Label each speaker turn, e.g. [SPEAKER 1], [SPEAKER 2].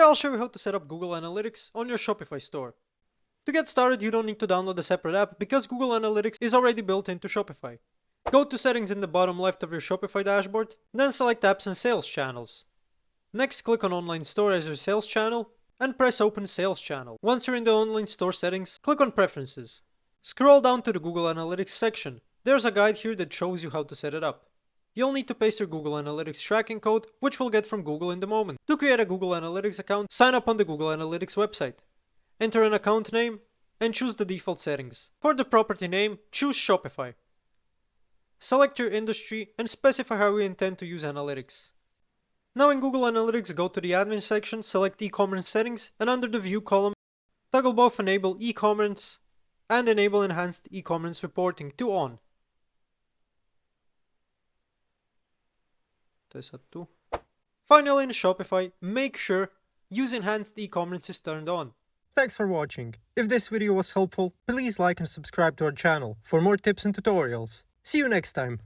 [SPEAKER 1] Today I'll show you how to set up Google Analytics on your Shopify store. To get started, you don't need to download a separate app because Google Analytics is already built into Shopify. Go to Settings in the bottom left of your Shopify dashboard, then select Apps and Sales Channels. Next, click on Online Store as your sales channel and press Open Sales Channel. Once you're in the online store settings, click on Preferences. Scroll down to the Google Analytics section. There's a guide here that shows you how to set it up. You'll need to paste your Google Analytics tracking code, which we'll get from Google in the moment. To create a Google Analytics account, sign up on the Google Analytics website. Enter an account name and choose the default settings. For the property name, choose Shopify. Select your industry and specify how you intend to use analytics. Now in Google Analytics, go to the admin section, select e-commerce settings, and under the view column, toggle both enable e-commerce and enable enhanced e-commerce reporting to on. Finally, in Shopify, make sure use enhanced e-commerce is turned on. Thanks for watching. If this video was helpful, please like and subscribe to our channel for more tips and tutorials. See you next time.